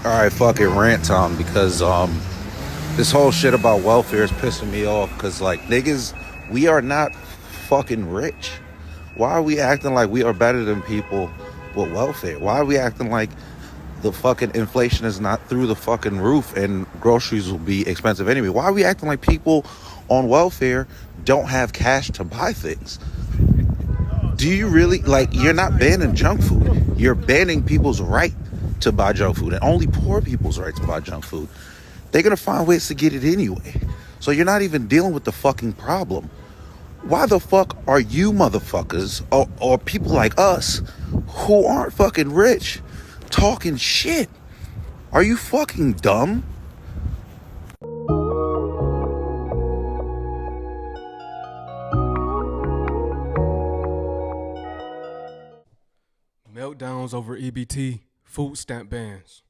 All right, fuck it, rant time because this whole shit about welfare is pissing me off because like niggas, we are not fucking rich. Why are we acting like we are better than people with welfare? Why are we acting like the fucking inflation is not through the fucking roof and groceries will be expensive anyway? Why are we acting like people on welfare don't have cash to buy things? Do you really, like, you're not banning junk food. You're banning people's right to buy junk food and only poor people's right to buy junk food. They're going to find ways to get it anyway. So you're not even dealing with the fucking problem. Why the fuck are you motherfuckers or people like us who aren't fucking rich talking shit? Are you fucking dumb? Meltdowns over EBT, food stamp bans.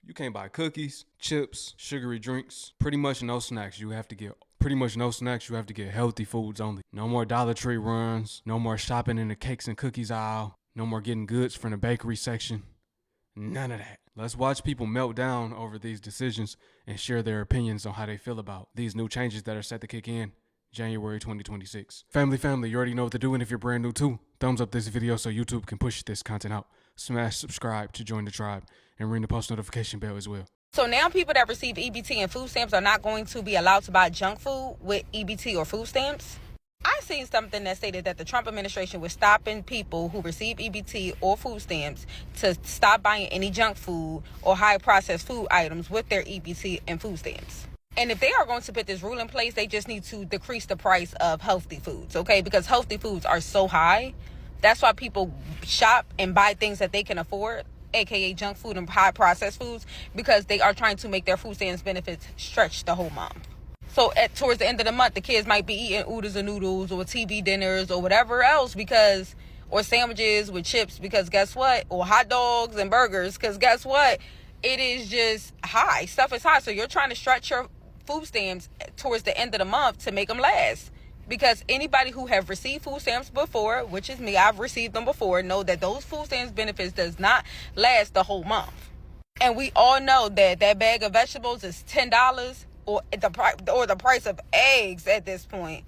You can't buy cookies, chips, sugary drinks, pretty much no snacks. You have to get healthy foods only. No more Dollar Tree runs, no more shopping in the cakes and cookies aisle, no more getting goods from the bakery section. None of that. Let's watch people melt down over these decisions and share their opinions on how they feel about these new changes that are set to kick in January 2026. Family, you already know what to do, and if you're brand new too, thumbs up this video so YouTube can push this content out. Smash subscribe to join the tribe and ring the post notification bell as well. So now people that receive EBT and food stamps are not going to be allowed to buy junk food with EBT or food stamps. I seen something that stated that the Trump administration was stopping people who receive EBT or food stamps to stop buying any junk food or high processed food items with their EBT and food stamps. And if they are going to put this rule in place, they just need to decrease the price of healthy foods, okay? Because healthy foods are so high. That's why people shop and buy things that they can afford, aka junk food and high processed foods, because they are trying to make their food stamps benefits stretch the whole month. So towards the end of the month, the kids might be eating oodles and noodles or TV dinners or whatever else or sandwiches with chips, because guess what? Or hot dogs and burgers, because guess what? It is just high. Stuff is high. So you're trying to stretch your food stamps towards the end of the month to make them last. Because anybody who have received food stamps before, which is me, I've received them before, know that those food stamps benefits does not last the whole month. And we all know that that bag of vegetables is $10 or the price of eggs at this point.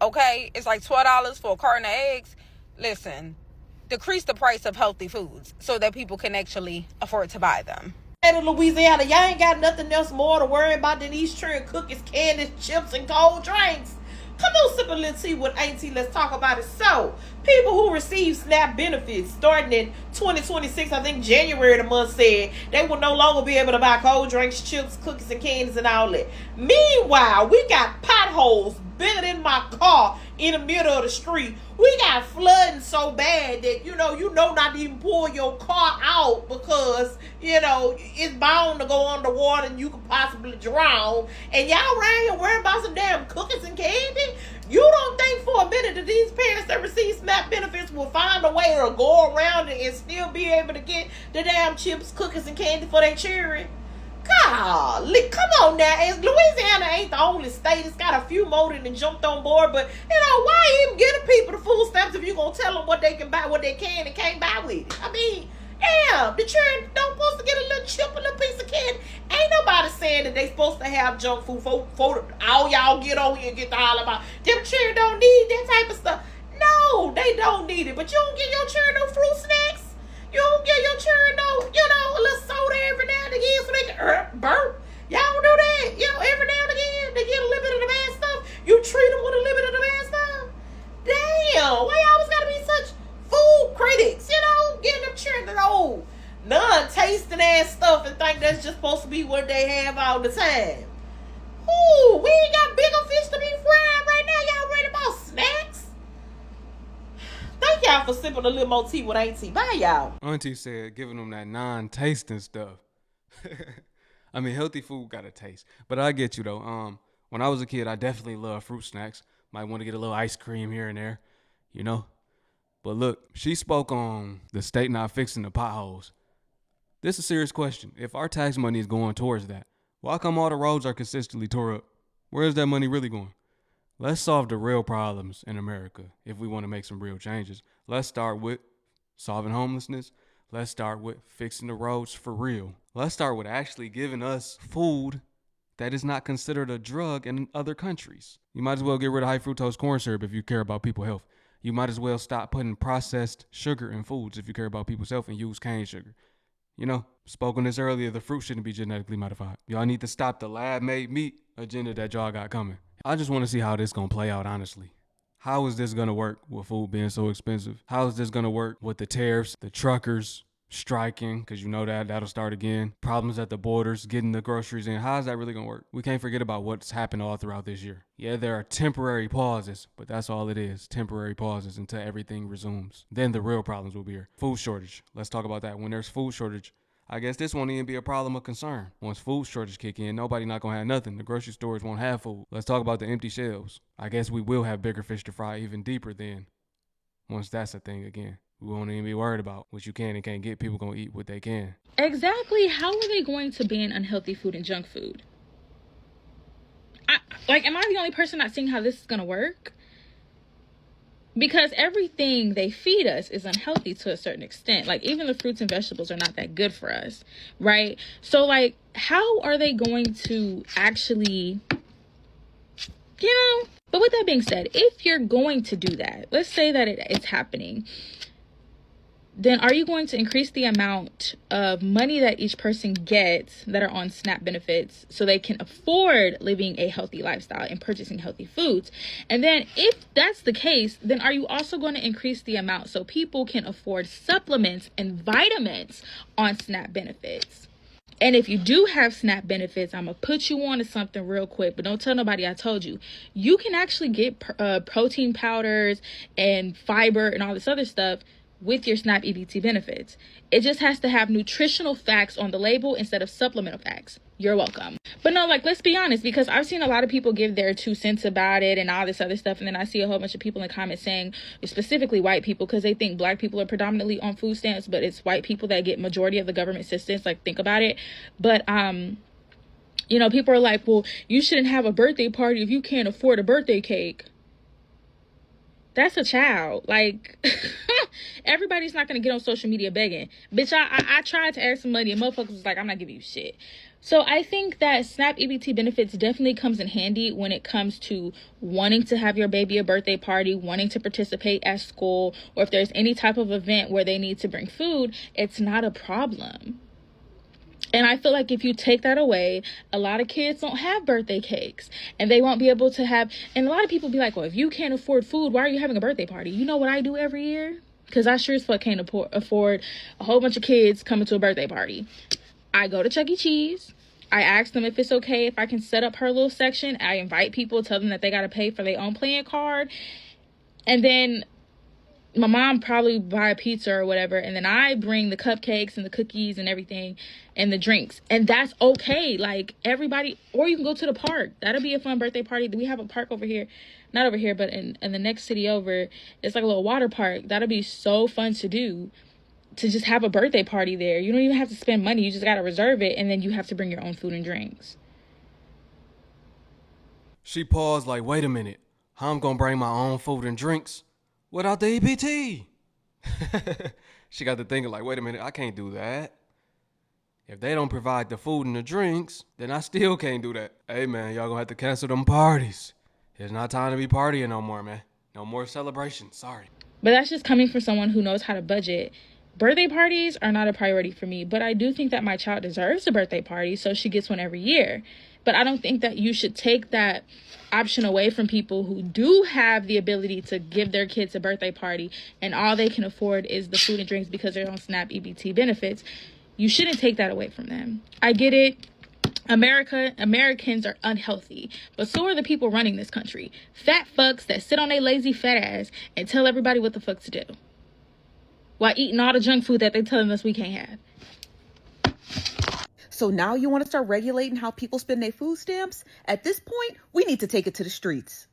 Okay? It's like $12 for a carton of eggs. Listen, decrease the price of healthy foods so that people can actually afford to buy them. In Louisiana, y'all ain't got nothing else more to worry about than these churn cookies, candies, chips, and cold drinks. Come on, sip a little tea with Auntie. Let's talk about it. So, people who receive SNAP benefits starting in 2026, I think January the month, said they will no longer be able to buy cold drinks, chips, cookies, and candies and all that. Meanwhile, we got potholes bigger than my car in the middle of the street. We got flooding so bad that you know not to even pull your car out because it's bound to go underwater and you could possibly drown. And y'all around here worrying about some damn cookies and candy? You don't think for a minute that these parents that receive SNAP benefits will find a way to go around it and still be able to get the damn chips, cookies, and candy for their children? Golly, come on now. And Louisiana ain't the only state. It's got a few more that jumped on board. But, why even giving people the food stamps if you're going to tell them what they can buy, what they can and can't buy with it? I mean, damn, the children don't supposed to get a little chip, a little piece of candy. Ain't nobody saying that they supposed to have junk food for all y'all get on here and get all about. Them children don't need that type of stuff. No, they don't need it. But you don't give your children no fruit snacks. You don't give your children no, a little soda every now and again so they can burp. Y'all don't do that. Every now and again they get a little bit of the bad stuff. You treat them with a little bit of the bad stuff. Damn, why y'all always gotta be such food critics? Getting them children old, non-tasting ass stuff and think that's just supposed to be what they have all the time. Ooh, we ain't got bigger fish to be fried right now. Y'all worried about snacks? Thank y'all for sipping a little more tea with Auntie. Bye, y'all. Auntie said giving them that non-tasting stuff. I mean, healthy food got a taste. But I get you, though. When I was a kid, I definitely loved fruit snacks. Might want to get a little ice cream here and there, But look, she spoke on the state not fixing the potholes. This is a serious question. If our tax money is going towards that, why come all the roads are consistently tore up? Where is that money really going? Let's solve the real problems in America if we want to make some real changes. Let's start with solving homelessness. Let's start with fixing the roads for real. Let's start with actually giving us food that is not considered a drug in other countries. You might as well get rid of high fructose corn syrup if you care about people's health. You might as well stop putting processed sugar in foods if you care about people's health and use cane sugar. You know, spoke on this earlier, the fruit shouldn't be genetically modified. Y'all need to stop the lab-made meat agenda that y'all got coming. I just want to see how this gonna play out, honestly. How is this gonna work with food being so expensive? How is this gonna work with the tariffs, the truckers striking, because you know that'll start again. Problems at the borders, getting the groceries in. How is that really gonna work? We can't forget about what's happened all throughout this year. Yeah, there are temporary pauses, but that's all it is. Temporary pauses until everything resumes. Then the real problems will be here. Food shortage. Let's talk about that. When there's food shortage, I guess this won't even be a problem of concern. Once food shortage kick in, nobody not gonna have nothing. The grocery stores won't have food. Let's talk about the empty shelves. I guess we will have bigger fish to fry even deeper then. Once that's a thing again. We won't even be worried about what you can and can't get. People gonna eat what they can. Exactly. How are they going to ban unhealthy food and junk food? Am I the only person not seeing how this is gonna work? Because everything they feed us is unhealthy to a certain extent. Like, even the fruits and vegetables are not that good for us, right? So, like, how are they going to actually, But with that being said, if you're going to do that, let's say that it's happening, then are you going to increase the amount of money that each person gets that are on SNAP benefits so they can afford living a healthy lifestyle and purchasing healthy foods? And then if that's the case, then are you also going to increase the amount so people can afford supplements and vitamins on SNAP benefits? And if you do have SNAP benefits, I'm going to put you on to something real quick, but don't tell nobody I told you. You can actually get protein powders and fiber and all this other stuff with your SNAP EBT benefits. It just has to have nutritional facts on the label instead of supplemental facts. You're welcome. But no, let's be honest, because I've seen a lot of people give their 2 cents about it and all this other stuff. And then I see a whole bunch of people in the comments saying, specifically white people, because they think black people are predominantly on food stamps, but it's white people that get majority of the government assistance. Think about it. But, people are like, well, you shouldn't have a birthday party if you can't afford a birthday cake. That's a child. Everybody's not going to get on social media begging. Bitch, I tried to ask some money and motherfuckers was like, I'm not giving you shit. So I think that SNAP EBT benefits definitely comes in handy when it comes to wanting to have your baby a birthday party, wanting to participate at school, or if there's any type of event where they need to bring food, it's not a problem. And I feel like if you take that away, a lot of kids don't have birthday cakes and they won't be able to have. And a lot of people be like, well, if you can't afford food, why are you having a birthday party? You know what I do every year? Because I sure as fuck can't afford a whole bunch of kids coming to a birthday party. I go to Chuck E. Cheese. I ask them if it's okay if I can set up her little section. I invite people, tell them that they got to pay for their own playing card. And then my mom probably buy a pizza or whatever, and then I bring the cupcakes and the cookies and everything and the drinks, and that's okay. Everybody, or you can go to the park. That'll be a fun birthday party. We have a park over here, not over here, but in the next city over. It's like a little water park. That'll be so fun to do, to just have a birthday party there. You don't even have to spend money. You just got to reserve it, and then you have to bring your own food and drinks. She paused wait a minute. How I'm gonna bring my own food and drinks without the EBT? She got to thinking wait a minute, I can't do that. If they don't provide the food and the drinks, then I still can't do that. Hey man, y'all gonna have to cancel them parties. It's not time to be partying no more, man. No more celebrations, sorry. But that's just coming from someone who knows how to budget. Birthday parties are not a priority for me, but I do think that my child deserves a birthday party, so she gets one every year. But I don't think that you should take that option away from people who do have the ability to give their kids a birthday party and all they can afford is the food and drinks because they're on SNAP EBT benefits. You shouldn't take that away from them. I get it. Americans are unhealthy, but so are the people running this country. Fat fucks that sit on their lazy fat ass and tell everybody what the fuck to do while eating all the junk food that they're telling us we can't have. So now you want to start regulating how people spend their food stamps? At this point, we need to take it to the streets.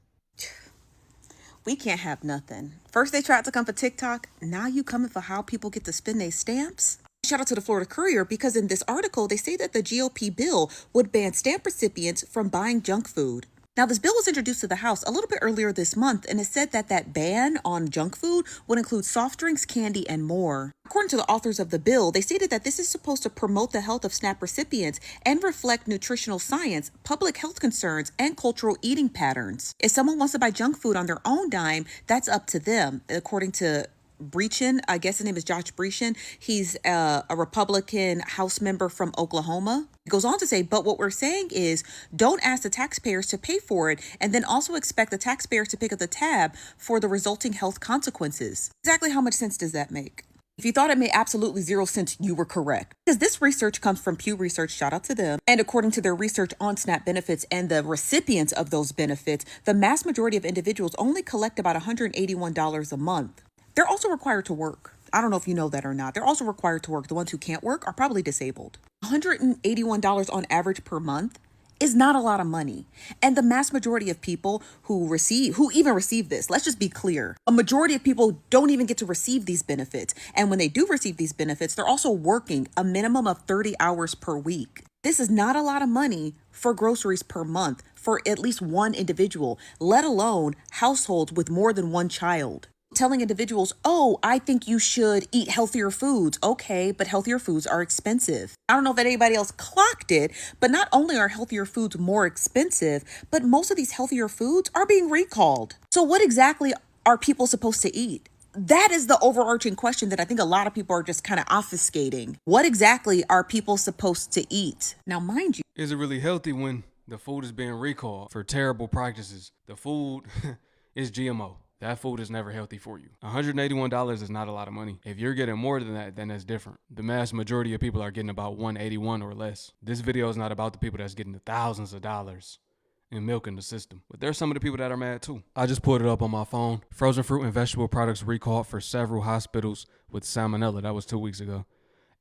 We can't have nothing. First they tried to come for TikTok. Now you coming for how people get to spend their stamps? Shout out to the Florida Courier, because in this article, they say that the GOP bill would ban stamp recipients from buying junk food. Now, this bill was introduced to the House a little bit earlier this month, and it said that that ban on junk food would include soft drinks, candy, and more. According to the authors of the bill, they stated that this is supposed to promote the health of SNAP recipients and reflect nutritional science, public health concerns, and cultural eating patterns. If someone wants to buy junk food on their own dime, that's up to them. According to Breachin, I guess his name is Josh Breachin. He's a Republican House member from Oklahoma. It goes on to say, but what we're saying is don't ask the taxpayers to pay for it and then also expect the taxpayers to pick up the tab for the resulting health consequences. Exactly how much sense does that make? If you thought it made absolutely zero sense, you were correct. Because this research comes from Pew Research, shout out to them. And according to their research on SNAP benefits and the recipients of those benefits, the mass majority of individuals only collect about $181 a month. They're also required to work. I don't know if you know that or not. They're also required to work. The ones who can't work are probably disabled. $181 on average per month is not a lot of money. And the mass majority of people who even receive this, let's just be clear, a majority of people don't even get to receive these benefits. And when they do receive these benefits, they're also working a minimum of 30 hours per week. This is not a lot of money for groceries per month for at least one individual, let alone households with more than one child. Telling individuals, oh, I think you should eat healthier foods. Okay, but healthier foods are expensive. I don't know if anybody else clocked it, but not only are healthier foods more expensive, but most of these healthier foods are being recalled. So what exactly are people supposed to eat? That is the overarching question that I think a lot of people are just kind of obfuscating. What exactly are people supposed to eat? Now, mind you, Is it really healthy when the food is being recalled for terrible practices? The food is GMO. That food is never healthy for you. $181 is not a lot of money. If you're getting more than that, then that's different. The mass majority of people are getting about $181 or less. This video is not about the people that's getting the thousands of dollars and milking the system. But there's some of the people that are mad too. I just pulled it up on my phone. Frozen fruit and vegetable products recalled for several hospitals with salmonella. That was 2 weeks ago.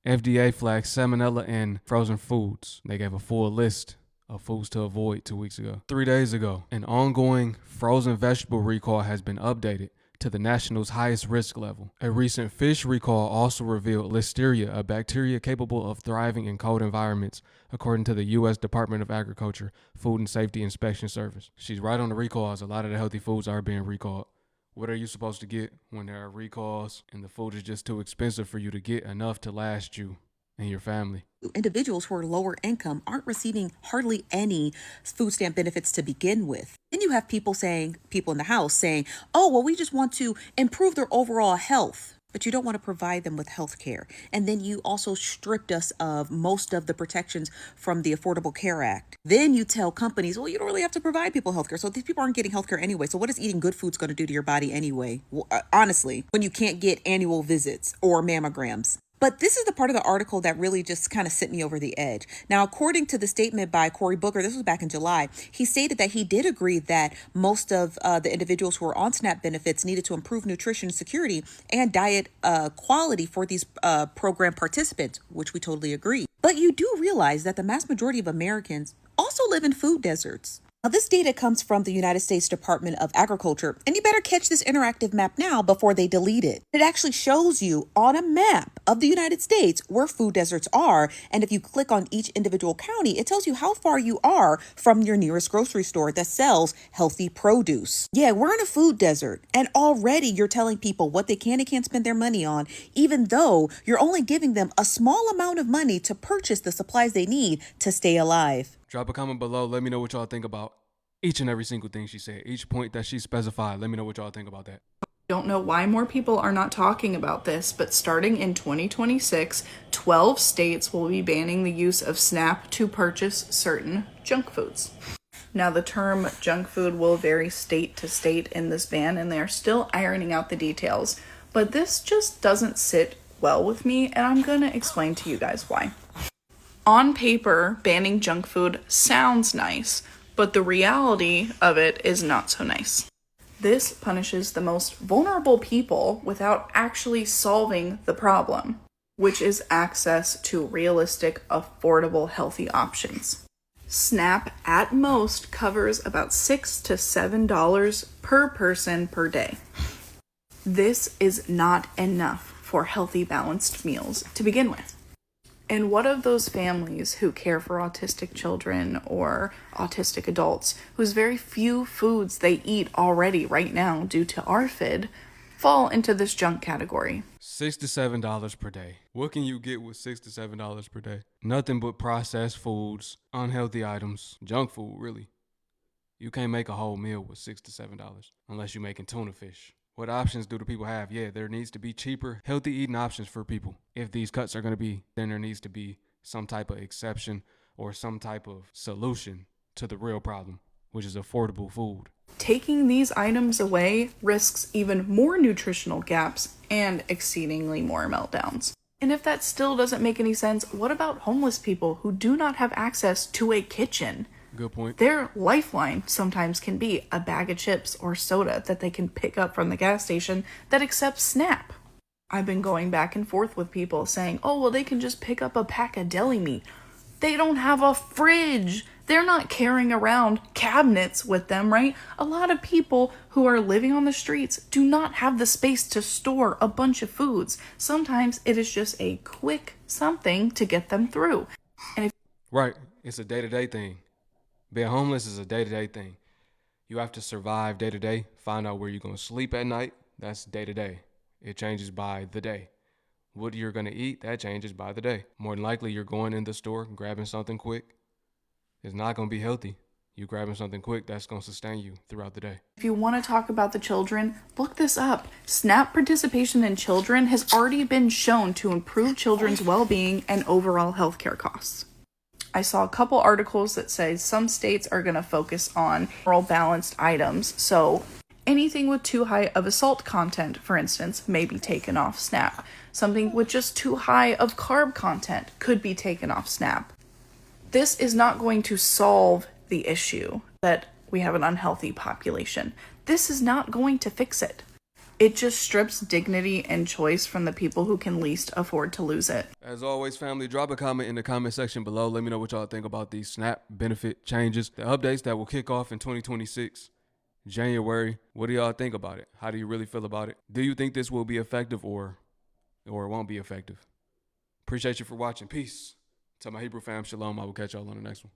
FDA flagged salmonella in frozen foods. They gave a full list of foods to avoid 2 weeks ago. 3 days ago, an ongoing frozen vegetable recall has been updated to the national's highest risk level. A recent fish recall also revealed Listeria, a bacteria capable of thriving in cold environments, according to the U.S. Department of Agriculture Food and Safety Inspection Service. She's right on the recalls. A lot of the healthy foods are being recalled. What are you supposed to get when there are recalls and the food is just too expensive for you to get enough to last you and your family? individuals who are lower income aren't receiving hardly any food stamp benefits to begin with. Then you have people in the House saying, oh, well, we just want to improve their overall health. But you don't want to provide them with health care. And then you also stripped us of most of the protections from the Affordable Care Act. Then you tell companies, well, you don't really have to provide people health care. So these people aren't getting health care anyway. So what is eating good foods going to do to your body anyway? Well, honestly, when you can't get annual visits or mammograms. But this is the part of the article that really just kind of sent me over the edge. Now, according to the statement by Cory Booker, this was back in July, he stated that he did agree that most of the individuals who are on SNAP benefits needed to improve nutrition security and diet quality for these program participants, which we totally agree. But you do realize that the mass majority of Americans also live in food deserts. Now, this data comes from the United States Department of Agriculture, and you better catch this interactive map now before they delete it. It actually shows you on a map of the United States where food deserts are, and if you click on each individual county, it tells you how far you are from your nearest grocery store that sells healthy produce. Yeah, we're in a food desert, and already you're telling people what they can and can't spend their money on, even though you're only giving them a small amount of money to purchase the supplies they need to stay alive. Drop a comment below. Let me know what y'all think about each and every single thing she said. Each point that she specified. Let me know what y'all think about that. Don't know why more people are not talking about this, but starting in 2026, 12 states will be banning the use of SNAP to purchase certain junk foods. Now, the term junk food will vary state to state in this ban, and they are still ironing out the details. But this just doesn't sit well with me, and I'm going to explain to you guys why. On paper, banning junk food sounds nice, but the reality of it is not so nice. This punishes the most vulnerable people without actually solving the problem, which is access to realistic, affordable, healthy options. SNAP at most covers about $6 to $7 per person per day. This is not enough for healthy, balanced meals to begin with. And what of those families who care for autistic children or autistic adults whose very few foods they eat already right now due to ARFID fall into this junk category? $6 to $7 per day. What can you get with $6 to $7 per day? Nothing but processed foods, unhealthy items, junk food, really. You can't make a whole meal with $6 to $7 unless you're making tuna fish. What options do the people have? Yeah, there needs to be cheaper, healthy eating options for people. If these cuts are going to be, then there needs to be some type of exception or some type of solution to the real problem, which is affordable food. Taking these items away risks even more nutritional gaps and exceedingly more meltdowns. And if that still doesn't make any sense, what about homeless people who do not have access to a kitchen? Good point. Their lifeline sometimes can be a bag of chips or soda that they can pick up from the gas station that accepts SNAP. I've been going back and forth with people saying, oh, well, they can just pick up a pack of deli meat. They don't have a fridge. They're not carrying around cabinets with them, right? A lot of people who are living on the streets do not have the space to store a bunch of foods. Sometimes it is just a quick something to get them through. And if Right. It's a day-to-day thing. Being homeless is a day-to-day thing. You have to survive day-to-day, find out where you're going to sleep at night. That's day-to-day. It changes by the day. What you're going to eat, that changes by the day. More than likely, you're going in the store and grabbing something quick. It's not going to be healthy. You grabbing something quick, that's going to sustain you throughout the day. If you want to talk about the children, look this up. SNAP participation in children has already been shown to improve children's well-being and overall healthcare costs. I saw a couple articles that say some states are going to focus on moral balanced items. So anything with too high of a salt content, for instance, may be taken off SNAP. Something with just too high of carb content could be taken off SNAP. This is not going to solve the issue that we have an unhealthy population. This is not going to fix it. It just strips dignity and choice from the people who can least afford to lose it. As always, family, drop a comment in the comment section below. Let me know what y'all think about these SNAP benefit changes, the updates that will kick off in 2026, January. What do y'all think about it? How do you really feel about it? Do you think this will be effective or it won't be effective? Appreciate you for watching. Peace. To my Hebrew fam, shalom. I will catch y'all on the next one.